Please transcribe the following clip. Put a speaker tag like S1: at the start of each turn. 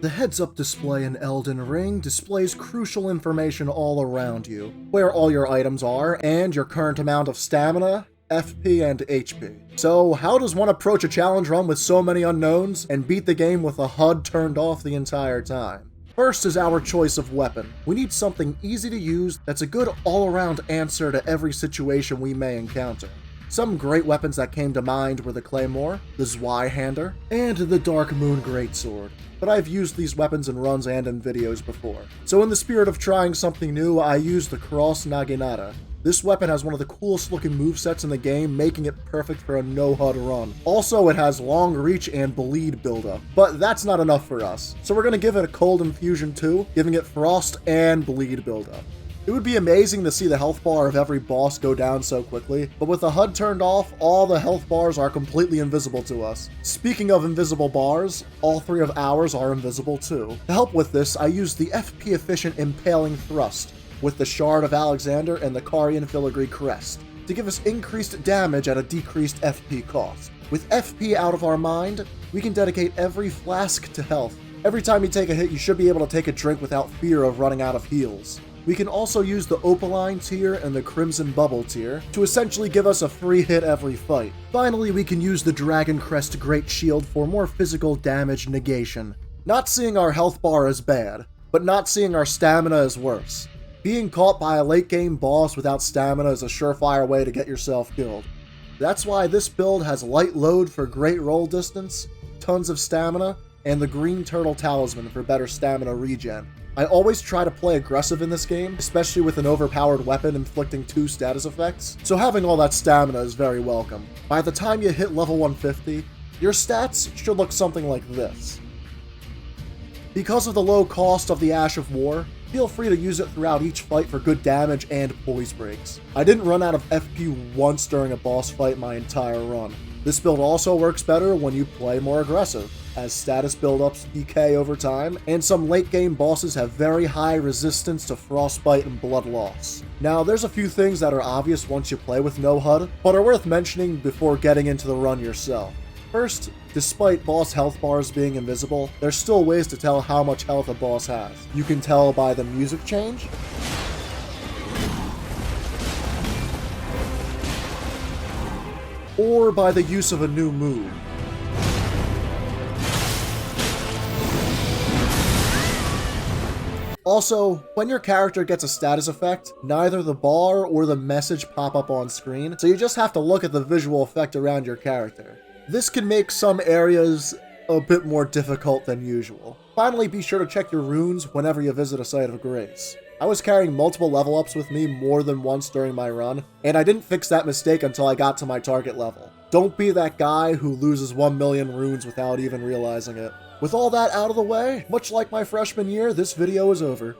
S1: The heads-up display in Elden Ring displays crucial information all around you, where all your items are, and your current amount of stamina, FP, and HP. So how does one approach a challenge run with so many unknowns and beat the game with the HUD turned off the entire time? First is our choice of weapon. We need something easy to use that's a good all-around answer to every situation we may encounter. Some great weapons that came to mind were the Claymore, the Zweihander, and the Dark Moon Greatsword. But I've used these weapons in runs and in videos before. So in the spirit of trying something new, I used the Cross Naginata. This weapon has one of the coolest looking movesets in the game, making it perfect for a no HUD run. Also, it has long reach and bleed buildup, but that's not enough for us. So we're going to give it a cold infusion too, giving it frost and bleed buildup. It would be amazing to see the health bar of every boss go down so quickly, but with the HUD turned off, all the health bars are completely invisible to us. Speaking of invisible bars, all three of ours are invisible too. To help with this, I used the FP efficient Impaling Thrust, with the Shard of Alexander and the Carian Filigree Crest, to give us increased damage at a decreased FP cost. With FP out of our mind, we can dedicate every flask to health. Every time you take a hit, you should be able to take a drink without fear of running out of heals. We can also use the Opaline tier and the Crimson Bubble tier to essentially give us a free hit every fight. Finally, we can use the Dragon Crest Great Shield for more physical damage negation. Not seeing our health bar is bad, but not seeing our stamina is worse. Being caught by a late game boss without stamina is a surefire way to get yourself killed. That's why this build has light load for great roll distance, tons of stamina, and the Green Turtle Talisman for better stamina regen. I always try to play aggressive in this game, especially with an overpowered weapon inflicting 2 status effects, so having all that stamina is very welcome. By the time you hit level 150, your stats should look something like this. Because of the low cost of the Ash of War, feel free to use it throughout each fight for good damage and poise breaks. I didn't run out of FP once during a boss fight my entire run. This build also works better when you play more aggressive, as status buildups decay over time, and some late game bosses have very high resistance to frostbite and blood loss. Now, there's a few things that are obvious once you play with no HUD, but are worth mentioning before getting into the run yourself. First, despite boss health bars being invisible, there's still ways to tell how much health a boss has. You can tell by the music change, or by the use of a new move. Also, when your character gets a status effect, neither the bar or the message pop up on screen, so you just have to look at the visual effect around your character. This can make some areas a bit more difficult than usual. Finally, be sure to check your runes whenever you visit a site of grace. I was carrying multiple level ups with me more than once during my run, and I didn't fix that mistake until I got to my target level. Don't be that guy who loses 1 million runes without even realizing it. With all that out of the way, much like my freshman year, this video is over.